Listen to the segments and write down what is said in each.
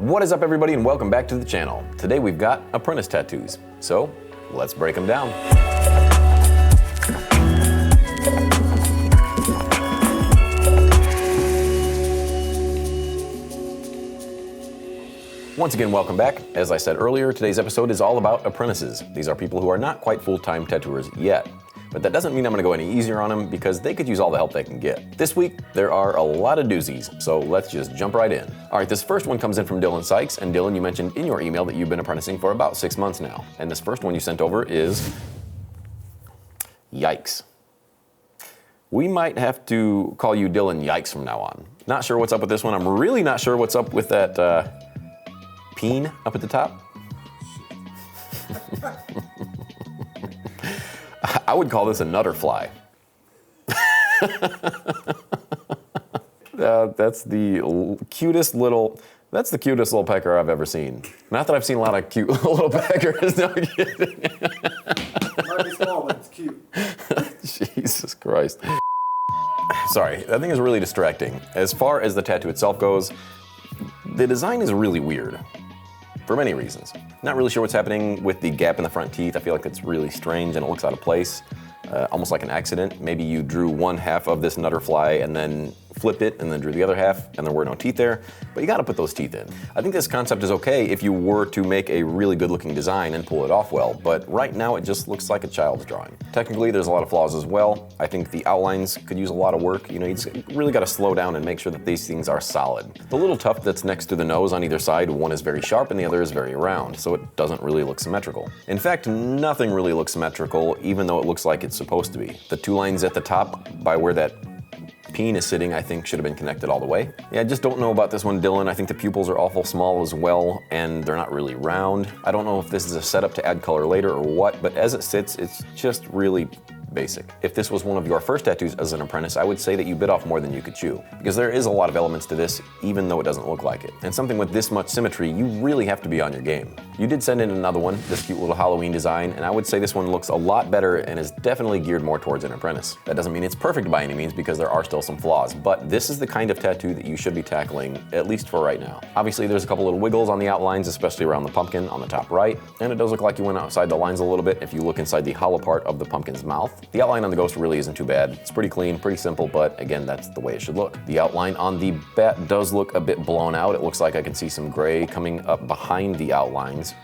What is up, everybody, and welcome back to the channel. Today we've got apprentice tattoos, so let's break them down. Once again, welcome back. As I said earlier, today's episode is all about apprentices. These are people who are not quite full-time tattooers yet. But that doesn't mean I'm gonna go any easier on them because they could use all the help they can get. This week, there are a lot of doozies, so let's just jump right in. All right, this first one comes in from Dylan Sikes, and Dylan, you mentioned in your email that you've been apprenticing for about 6 months now. And this first one you sent over is, yikes. We might have to call you Dylan Yikes from now on. Not sure what's up with this one. I'm really not sure what's up with that peen up at the top. I would call this a nutterfly. That's the cutest little pecker I've ever seen. Not that I've seen a lot of cute little peckers. No kidding. Might be small, but it's cute. Jesus Christ. Sorry, that thing is really distracting. As far as the tattoo itself goes, the design is really weird. For many reasons. Not really sure what's happening with the gap in the front teeth. I feel like it's really strange and it looks out of place. Almost like an accident. Maybe you drew one half of this nutterfly and then flipped it and then drew the other half and there were no teeth there, but you gotta put those teeth in. I think this concept is okay if you were to make a really good looking design and pull it off well, but right now it just looks like a child's drawing. Technically, there's a lot of flaws as well. I think the outlines could use a lot of work. You know, you just really gotta slow down and make sure that these things are solid. The little tuft that's next to the nose on either side, one is very sharp and the other is very round, so it doesn't really look symmetrical. In fact, nothing really looks symmetrical, even though it looks like it's supposed to be. The two lines at the top by where that peen is sitting, I think, should have been connected all the way. Yeah, I just don't know about this one, Dylan. I think the pupils are awful small as well, and they're not really round. I don't know if this is a setup to add color later or what, but as it sits, it's just really basic. If this was one of your first tattoos as an apprentice, I would say that you bit off more than you could chew, because there is a lot of elements to this, even though it doesn't look like it. And something with this much symmetry, you really have to be on your game. You did send in another one, this cute little Halloween design, and I would say this one looks a lot better and is definitely geared more towards an apprentice. That doesn't mean it's perfect by any means, because there are still some flaws, but this is the kind of tattoo that you should be tackling, at least for right now. Obviously, there's a couple little wiggles on the outlines, especially around the pumpkin on the top right, and it does look like you went outside the lines a little bit if you look inside the hollow part of the pumpkin's mouth. The outline on the ghost really isn't too bad. It's pretty clean, pretty simple, but again, that's the way it should look. The outline on the bat does look a bit blown out. It looks like I can see some gray coming up behind the outlines,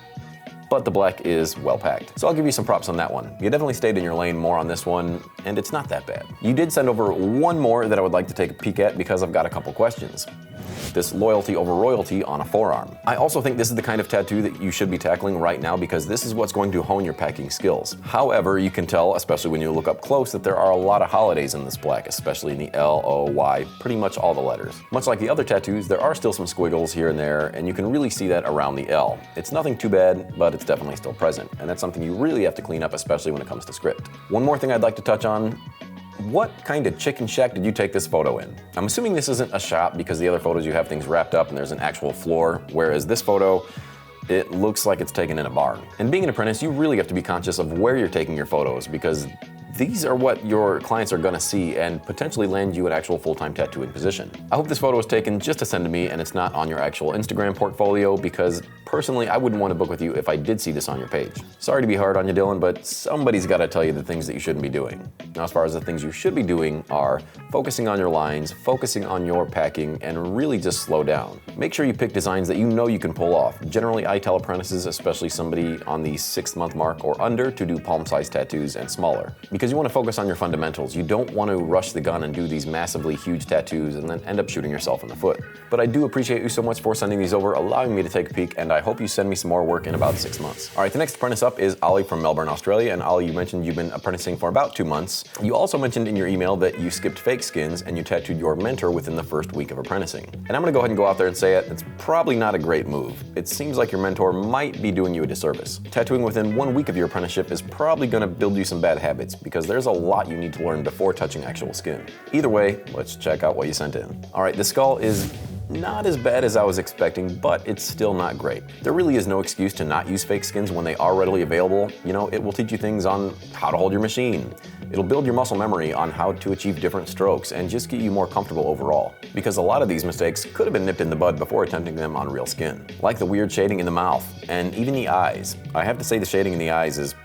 but the black is well packed. So I'll give you some props on that one. You definitely stayed in your lane more on this one, and it's not that bad. You did send over one more that I would like to take a peek at because I've got a couple questions. This loyalty over royalty on a forearm. I also think this is the kind of tattoo that you should be tackling right now because this is what's going to hone your packing skills. However, you can tell, especially when you look up close, that there are a lot of holidays in this black, especially in the L, O, Y, pretty much all the letters. Much like the other tattoos, there are still some squiggles here and there, and you can really see that around the L. It's nothing too bad, but it's definitely still present, and that's something you really have to clean up, especially when it comes to script. One more thing I'd like to touch on. What kind of chicken shack did you take this photo in? I'm assuming this isn't a shop because the other photos you have things wrapped up and there's an actual floor, whereas this photo, it looks like it's taken in a barn. And being an apprentice, you really have to be conscious of where you're taking your photos because these are what your clients are gonna see and potentially land you an actual full-time tattooing position. I hope this photo was taken just to send to me and it's not on your actual Instagram portfolio because personally, I wouldn't want to book with you if I did see this on your page. Sorry to be hard on you, Dylan, but somebody's gotta tell you the things that you shouldn't be doing. Now, as far as the things you should be doing are focusing on your lines, focusing on your packing, and really just slow down. Make sure you pick designs that you know you can pull off. Generally, I tell apprentices, especially somebody on the 6-month mark or under, to do palm-sized tattoos and smaller. Because you want to focus on your fundamentals. You don't want to rush the gun and do these massively huge tattoos and then end up shooting yourself in the foot. But I do appreciate you so much for sending these over, allowing me to take a peek, and I hope you send me some more work in about 6 months. All right, the next apprentice up is Ollie from Melbourne, Australia, and Ollie, you mentioned you've been apprenticing for about 2 months. You also mentioned in your email that you skipped fake skins and you tattooed your mentor within the first week of apprenticing. And I'm gonna go ahead and go out there and say it, it's probably not a great move. It seems like your mentor might be doing you a disservice. Tattooing within 1 week of your apprenticeship is probably gonna build you some bad habits because because there's a lot you need to learn before touching actual skin. Either way, let's check out what you sent in. All right, the skull is not as bad as I was expecting, but it's still not great. There really is no excuse to not use fake skins when they are readily available. You know, it will teach you things on how to hold your machine. It'll build your muscle memory on how to achieve different strokes and just get you more comfortable overall. Because a lot of these mistakes could have been nipped in the bud before attempting them on real skin. Like the weird shading in the mouth and even the eyes. I have to say the shading in the eyes is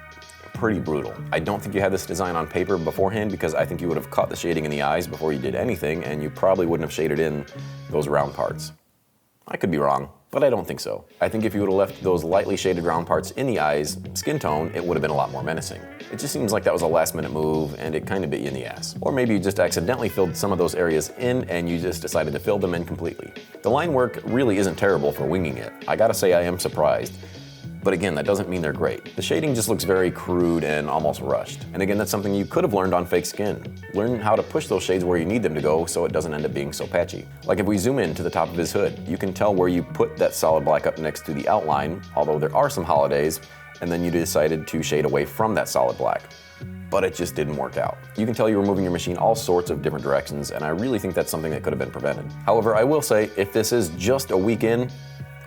pretty brutal. I don't think you had this design on paper beforehand because I think you would have caught the shading in the eyes before you did anything and you probably wouldn't have shaded in those round parts. I could be wrong, but I don't think so. I think if you would have left those lightly shaded round parts in the eyes, skin tone, it would have been a lot more menacing. It just seems like that was a last minute move and it kind of bit you in the ass. Or maybe you just accidentally filled some of those areas in and you just decided to fill them in completely. The line work really isn't terrible for winging it. I gotta say I am surprised. But again, that doesn't mean they're great. The shading just looks very crude and almost rushed. And again, that's something you could have learned on fake skin. Learn how to push those shades where you need them to go so it doesn't end up being so patchy. Like if we zoom in to the top of his hood, you can tell where you put that solid black up next to the outline, although there are some holidays, and then you decided to shade away from that solid black. But it just didn't work out. You can tell you were moving your machine all sorts of different directions, and I really think that's something that could have been prevented. However, I will say, if this is just a week in,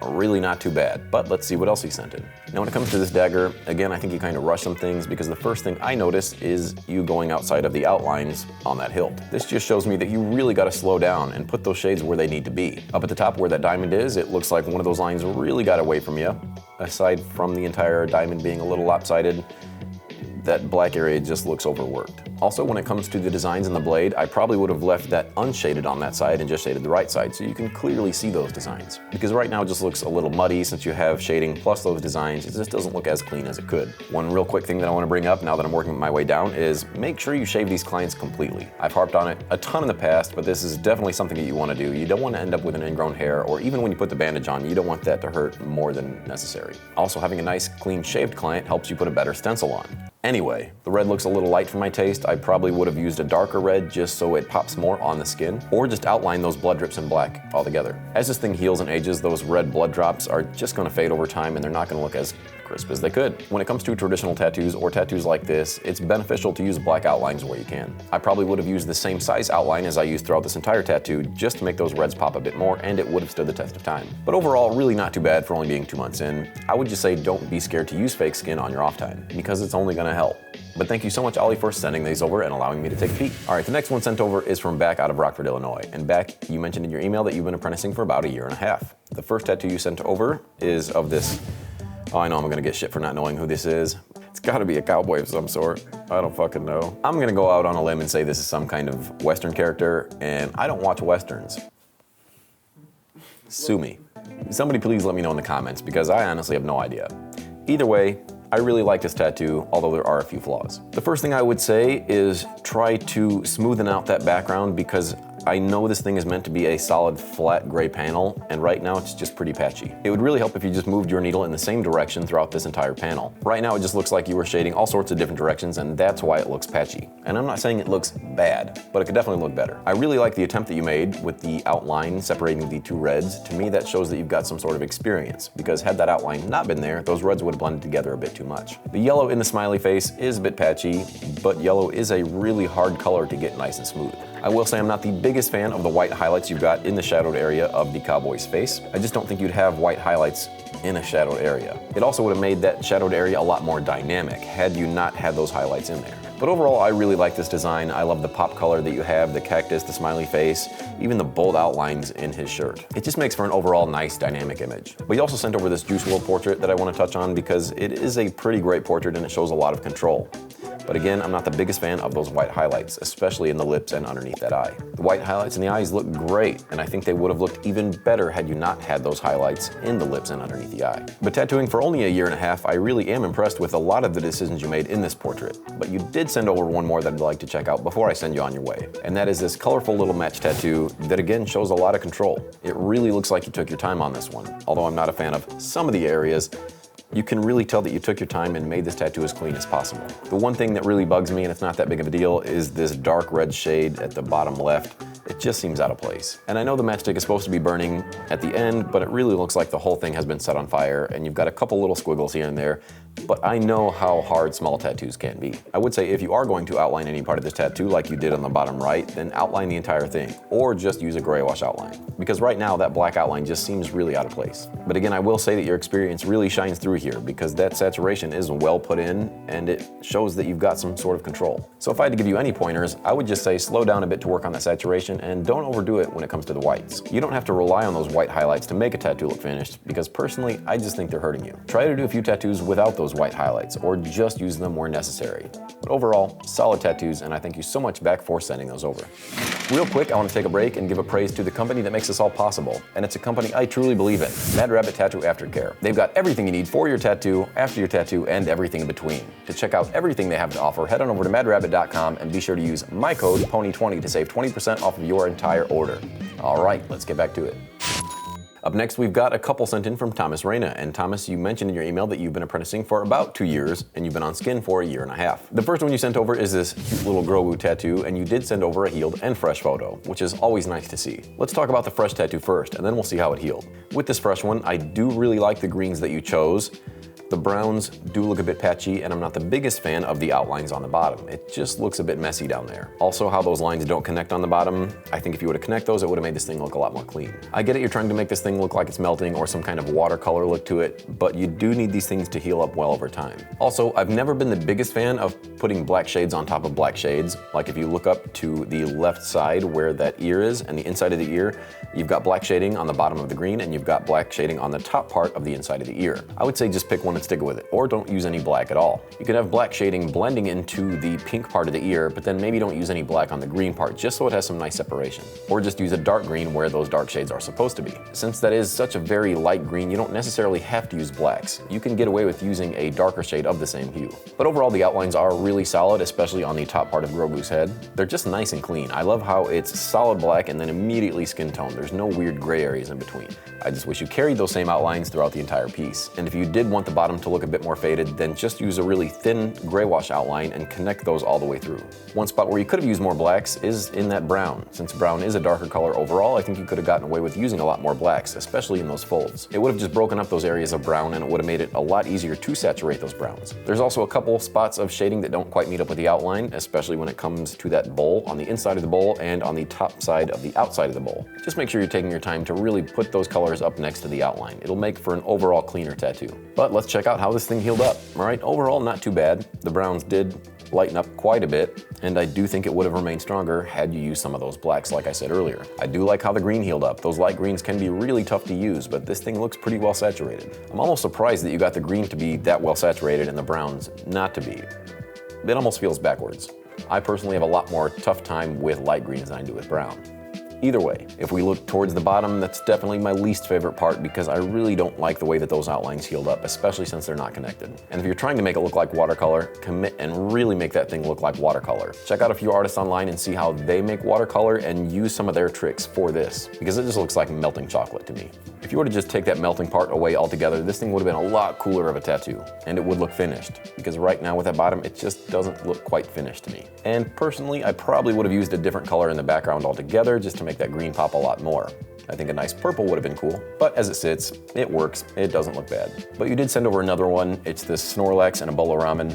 really not too bad, but let's see what else he sent in. Now when it comes to this dagger, again, I think you kind of rushed some things because the first thing I noticed is you going outside of the outlines on that hilt. This just shows me that you really got to slow down and put those shades where they need to be. Up at the top where that diamond is, it looks like one of those lines really got away from you. Aside from the entire diamond being a little lopsided, that black area just looks overworked. Also, when it comes to the designs in the blade, I probably would have left that unshaded on that side and just shaded the right side so you can clearly see those designs. Because right now it just looks a little muddy since you have shading plus those designs, it just doesn't look as clean as it could. One real quick thing that I want to bring up now that I'm working my way down is make sure you shave these clients completely. I've harped on it a ton in the past, but this is definitely something that you want to do. You don't want to end up with an ingrown hair, or even when you put the bandage on, you don't want that to hurt more than necessary. Also, having a nice clean shaved client helps you put a better stencil on. Anyway, the red looks a little light for my taste. I probably would have used a darker red just so it pops more on the skin, or just outline those blood drips in black altogether. As this thing heals and ages, those red blood drops are just going to fade over time and they're not going to look as crisp as they could. When it comes to traditional tattoos or tattoos like this, it's beneficial to use black outlines where you can. I probably would have used the same size outline as I used throughout this entire tattoo just to make those reds pop a bit more, and it would have stood the test of time. But overall, really not too bad for only being 2 months in. I would just say don't be scared to use fake skin on your off time, because it's only going to help. But thank you so much, Ollie, for sending these over and allowing me to take a peek. All right, the next one sent over is from Back out of Rockford, Illinois. And Back, you mentioned in your email that you've been apprenticing for about 1.5 years. The first tattoo you sent over is of this, oh, I know I'm gonna get shit for not knowing who this is. It's gotta be a cowboy of some sort. I don't fucking know. I'm gonna go out on a limb and say this is some kind of Western character, and I don't watch Westerns. Sue me. Somebody please let me know in the comments, because I honestly have no idea. Either way, I really like this tattoo, although there are a few flaws. The first thing I would say is try to smoothen out that background, because I know this thing is meant to be a solid flat gray panel, and right now it's just pretty patchy. It would really help if you just moved your needle in the same direction throughout this entire panel. Right now it just looks like you were shading all sorts of different directions, and that's why it looks patchy. And I'm not saying it looks bad, but it could definitely look better. I really like the attempt that you made with the outline separating the two reds. To me, that shows that you've got some sort of experience, because had that outline not been there, those reds would have blended together a bit too much. The yellow in the smiley face is a bit patchy, but yellow is a really hard color to get nice and smooth. I will say I'm not the biggest fan of the white highlights you've got in the shadowed area of the cowboy's face. I just don't think you'd have white highlights in a shadowed area. It also would have made that shadowed area a lot more dynamic had you not had those highlights in there. But overall, I really like this design. I love the pop color that you have, the cactus, the smiley face, even the bold outlines in his shirt. It just makes for an overall nice dynamic image. But he also sent over this Juice WRLD portrait that I want to touch on, because it is a pretty great portrait and it shows a lot of control. But again, I'm not the biggest fan of those white highlights, especially in the lips and underneath that eye. The white highlights in the eyes look great, and I think they would have looked even better had you not had those highlights in the lips and underneath the eye. But tattooing for only 1.5 years, I really am impressed with a lot of the decisions you made in this portrait. But you did send over one more that I'd like to check out before I send you on your way. And that is this colorful little match tattoo that again shows a lot of control. It really looks like you took your time on this one. Although I'm not a fan of some of the areas, you can really tell that you took your time and made this tattoo as clean as possible. The one thing that really bugs me, and it's not that big of a deal, is this dark red shade at the bottom left. it just seems out of place. And I know the matchstick is supposed to be burning at the end, but it really looks like the whole thing has been set on fire, and you've got a couple little squiggles here and there, but I know how hard small tattoos can be. I would say if you are going to outline any part of this tattoo like you did on the bottom right, then outline the entire thing, or just use a gray wash outline. Because right now that black outline just seems really out of place. But again, I will say that your experience really shines through here because that saturation is well put in and it shows that you've got some sort of control. So if I had to give you any pointers, I would just say slow down a bit to work on that saturation and don't overdo it when it comes to the whites. You don't have to rely on those white highlights to make a tattoo look finished because personally, I just think they're hurting you. Try to do a few tattoos without those white highlights or just use them where necessary. But overall, solid tattoos, and I thank you so much back for sending those over. Real quick, I want to take a break and give a praise to the company that makes this all possible, and it's a company I truly believe in, Mad Rabbit Tattoo Aftercare. They've got everything you need for your tattoo, after your tattoo, and everything in between. To check out everything they have to offer, head on over to madrabbit.com and be sure to use my code PONY20 to save 20% off of your entire order. All right, let's get back to it. Up next, we've got a couple sent in from Thomas Reyna. And Thomas, you mentioned in your email that you've been apprenticing for about 2 years and you've been on skin for 1.5 years. The first one you sent over is this cute little Grogu tattoo, and you did send over a healed and fresh photo, which is always nice to see. Let's talk about the fresh tattoo first, and then we'll see how it healed. With this fresh one, I do really like the greens that you chose. The browns do look a bit patchy, and I'm not the biggest fan of the outlines on the bottom. It just looks a bit messy down there. Also, how those lines don't connect on the bottom, I think if you would have connected those, it would have made this thing look a lot more clean. I get it, you're trying to make this thing look like it's melting or some kind of watercolor look to it, but you do need these things to heal up well over time. Also, I've never been the biggest fan of putting black shades on top of black shades. Like if you look up to the left side where that ear is and the inside of the ear, you've got black shading on the bottom of the green and you've got black shading on the top part of the inside of the ear. I would say just pick one and stick with it, or don't use any black at all. You could have black shading blending into the pink part of the ear, but then maybe don't use any black on the green part just so it has some nice separation. Or just use a dark green where those dark shades are supposed to be. Since that is such a very light green, you don't necessarily have to use blacks. You can get away with using a darker shade of the same hue. But overall, the outlines are really solid, especially on the top part of Grogu's head. They're just nice and clean. I love how it's solid black and then immediately skin tone. There's no weird gray areas in between. I just wish you carried those same outlines throughout the entire piece. And if you did want the bottom to look a bit more faded, then just use a really thin gray wash outline and connect those all the way through. One spot where you could have used more blacks is in that brown. Since brown is a darker color overall, I think you could have gotten away with using a lot more blacks, especially in those folds. It would have just broken up those areas of brown and it would have made it a lot easier to saturate those browns. There's also a couple spots of shading that don't quite meet up with the outline, especially when it comes to that bowl on the inside of the bowl and on the top side of the outside of the bowl. Just make sure you're taking your time to really put those colors up next to the outline. It'll make for an overall cleaner tattoo. But let's check out how this thing healed up. All right, overall not too bad. The browns did lighten up quite a bit, and I do think it would have remained stronger had you used some of those blacks like I said earlier. I do like how the green healed up. Those light greens can be really tough to use, but this thing looks pretty well saturated. I'm almost surprised that you got the green to be that well saturated and the browns not to be. It almost feels backwards. I personally have a lot more tough time with light greens than I do with brown. Either way, if we look towards the bottom, that's definitely my least favorite part because I really don't like the way that those outlines healed up, especially since they're not connected. And if you're trying to make it look like watercolor, commit and really make that thing look like watercolor. Check out a few artists online and see how they make watercolor and use some of their tricks for this, because it just looks like melting chocolate to me. If you were to just take that melting part away altogether, this thing would have been a lot cooler of a tattoo, and it would look finished, because right now with that bottom, it just doesn't look quite finished to me. And personally, I probably would have used a different color in the background altogether just to make that green pop a lot more. I think a nice purple would have been cool, but as it sits, it works. It doesn't look bad. But you did send over another one. It's this Snorlax and a bowl of ramen.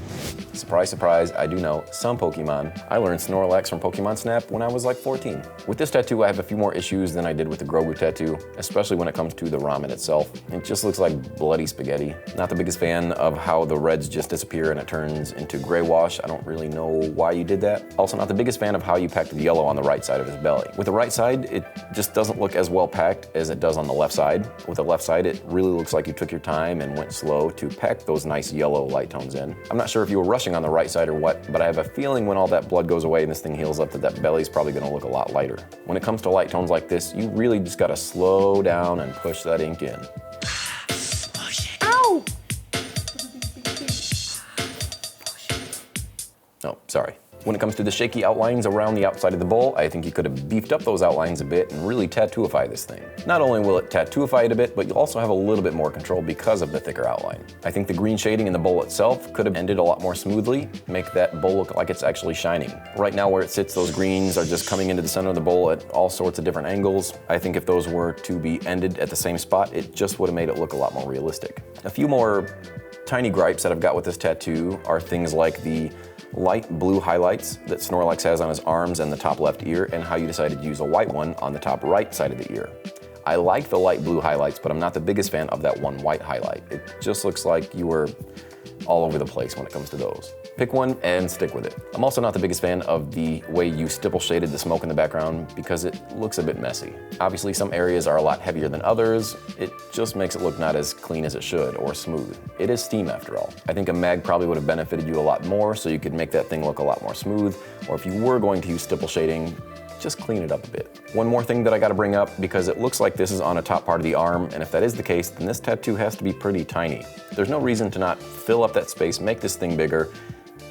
Surprise, surprise, I do know some Pokemon. I learned Snorlax from Pokemon Snap when I was like 14. With this tattoo, I have a few more issues than I did with the Grogu tattoo, especially when it comes to the ramen itself. It just looks like bloody spaghetti. Not the biggest fan of how the reds just disappear and it turns into gray wash. I don't really know why you did that. Also not the biggest fan of how you packed the yellow on the right side of his belly. With the right side, it just doesn't look as well packed as it does on the left side. With the left side, it really looks like you took your time and went slow to pack those nice yellow light tones in. I'm not sure if you were rushing on the right side or what, but I have a feeling when all that blood goes away and this thing heals up that belly's probably gonna look a lot lighter. When it comes to light tones like this, you really just gotta slow down and push that ink in. Ow! Oh, sorry. When it comes to the shaky outlines around the outside of the bowl, I think you could have beefed up those outlines a bit and really tattooify this thing. Not only will it tattooify it a bit, but you'll also have a little bit more control because of the thicker outline. I think the green shading in the bowl itself could have ended a lot more smoothly, make that bowl look like it's actually shining. Right now where it sits, those greens are just coming into the center of the bowl at all sorts of different angles. I think if those were to be ended at the same spot, it just would have made it look a lot more realistic. A few more tiny gripes that I've got with this tattoo are things like the light blue highlights that Snorlax has on his arms and the top left ear, and how you decided to use a white one on the top right side of the ear. I like the light blue highlights, but I'm not the biggest fan of that one white highlight. It just looks like you were all over the place when it comes to those. Pick one and stick with it. I'm also not the biggest fan of the way you stipple shaded the smoke in the background because it looks a bit messy. Obviously some areas are a lot heavier than others. It just makes it look not as clean as it should or smooth. It is steam after all. I think a mag probably would have benefited you a lot more so you could make that thing look a lot more smooth, or if you were going to use stipple shading, just clean it up a bit. One more thing that I gotta bring up, because it looks like this is on a top part of the arm, and if that is the case, then this tattoo has to be pretty tiny. There's no reason to not fill up that space, make this thing bigger,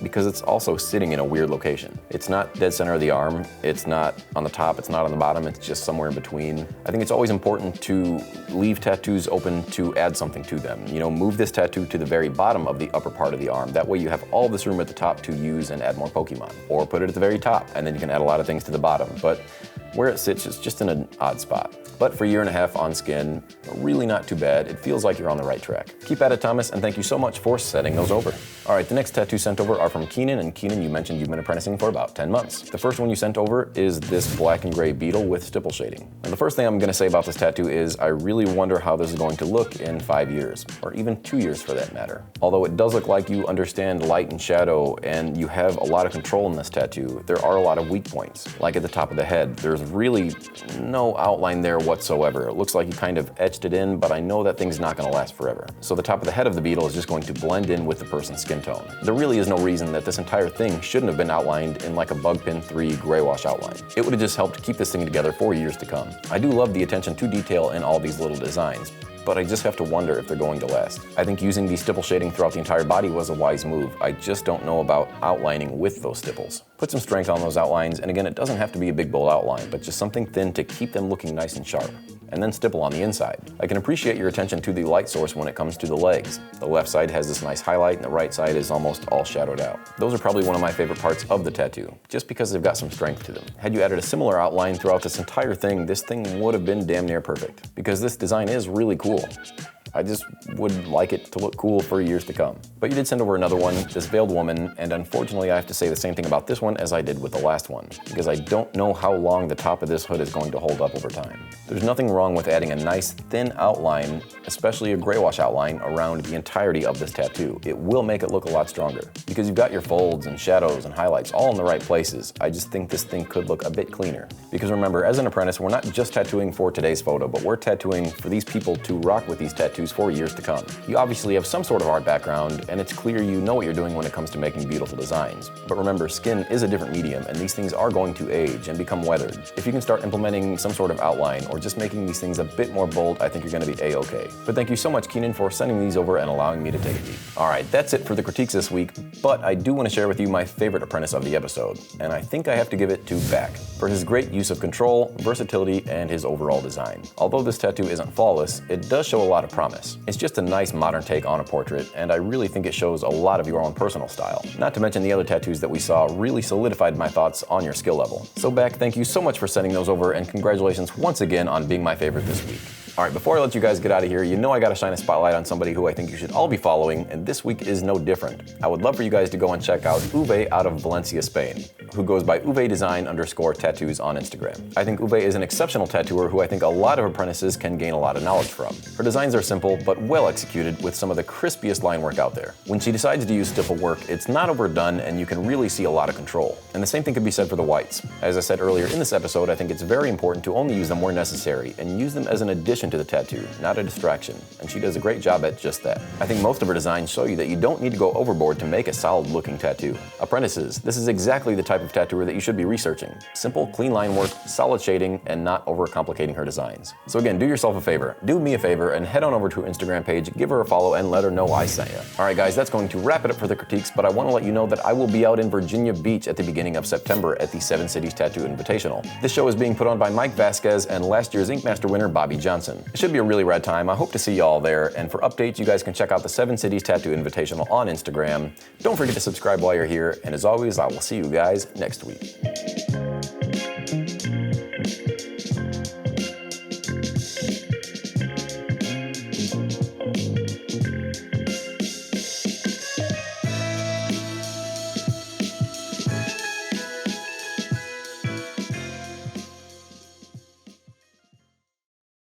because it's also sitting in a weird location. It's not dead center of the arm, it's not on the top, it's not on the bottom, it's just somewhere in between. I think it's always important to leave tattoos open to add something to them. You know, move this tattoo to the very bottom of the upper part of the arm. That way you have all this room at the top to use and add more Pokemon. Or put it at the very top, and then you can add a lot of things to the bottom. But where it sits is just in an odd spot. But for a year and a half on skin, really not too bad. It feels like you're on the right track. Keep at it, Thomas, and thank you so much for sending those over. All right, the next tattoo sent over are from Keenan, and Keenan, you mentioned you've been apprenticing for about 10 months. The first one you sent over is this black and gray beetle with stipple shading. And the first thing I'm gonna say about this tattoo is I really wonder how this is going to look in 5 years, or even 2 years for that matter. Although it does look like you understand light and shadow, and you have a lot of control in this tattoo, there are a lot of weak points. Like at the top of the head, there's really no outline there whatsoever. It looks like you kind of etched it in, but I know that thing's not gonna last forever. So the top of the head of the beetle is just going to blend in with the person's skin tone. There really is no reason that this entire thing shouldn't have been outlined in like a Bug Pin 3 gray wash outline. It would have just helped keep this thing together for years to come. I do love the attention to detail in all these little designs, but I just have to wonder if they're going to last. I think using the stipple shading throughout the entire body was a wise move. I just don't know about outlining with those stipples. Put some strength on those outlines, and again, it doesn't have to be a big bold outline, but just something thin to keep them looking nice and sharp. And then stipple on the inside. I can appreciate your attention to the light source when it comes to the legs. The left side has this nice highlight and the right side is almost all shadowed out. Those are probably one of my favorite parts of the tattoo, just because they've got some strength to them. Had you added a similar outline throughout this entire thing, this thing would have been damn near perfect, because this design is really cool. I just would like it to look cool for years to come. But you did send over another one, this veiled woman, and unfortunately I have to say the same thing about this one as I did with the last one, because I don't know how long the top of this hood is going to hold up over time. There's nothing wrong with adding a nice thin outline, especially a gray wash outline, around the entirety of this tattoo. It will make it look a lot stronger, because you've got your folds and shadows and highlights all in the right places. I just think this thing could look a bit cleaner. Because remember, as an apprentice, we're not just tattooing for today's photo, but we're tattooing for these people to rock with these tattoos for years to come. You obviously have some sort of art background, and it's clear you know what you're doing when it comes to making beautiful designs. But remember, skin is a different medium, and these things are going to age and become weathered. If you can start implementing some sort of outline, or just making these things a bit more bold, I think you're gonna be A-okay. But thank you so much, Keenan, for sending these over and allowing me to take a peek. All right, that's it for the critiques this week, but I do want to share with you my favorite apprentice of the episode, and I think I have to give it to Back for his great use of control, versatility, and his overall design. Although this tattoo isn't flawless, it does show a lot of promise. It's just a nice modern take on a portrait, and I really think it shows a lot of your own personal style. Not to mention the other tattoos that we saw really solidified my thoughts on your skill level. So Back, thank you so much for sending those over, and congratulations once again on being my favorite this week. All right, before I let you guys get out of here, you know I gotta shine a spotlight on somebody who I think you should all be following, and this week is no different. I would love for you guys to go and check out Uve out of Valencia, Spain, who goes by UveDesign_tattoos on Instagram. I think Uve is an exceptional tattooer who I think a lot of apprentices can gain a lot of knowledge from. Her designs are simple, but well executed with some of the crispiest line work out there. When she decides to use stipple work, it's not overdone, and you can really see a lot of control. And the same thing can be said for the whites. As I said earlier in this episode, I think it's very important to only use them where necessary, and use them as an addition addition to the tattoo, not a distraction, and she does a great job at just that. I think most of her designs show you that you don't need to go overboard to make a solid looking tattoo. Apprentices, this is exactly the type of tattooer that you should be researching. Simple, clean line work, solid shading, and not overcomplicating her designs. So again, do yourself a favor, do me a favor, and head on over to her Instagram page, give her a follow, and let her know I sent you. Alright guys, that's going to wrap it up for the critiques, but I want to let you know that I will be out in Virginia Beach at the beginning of September at the 7 Cities Tattoo Invitational. This show is being put on by Mike Vasquez and last year's Ink Master winner Bobby Johnson. It should be a really rad time. I hope to see you all there, and for updates you guys can check out the 7 Cities Tattoo Invitational on Instagram. Don't forget to subscribe while you're here, and as always I will see you guys next week.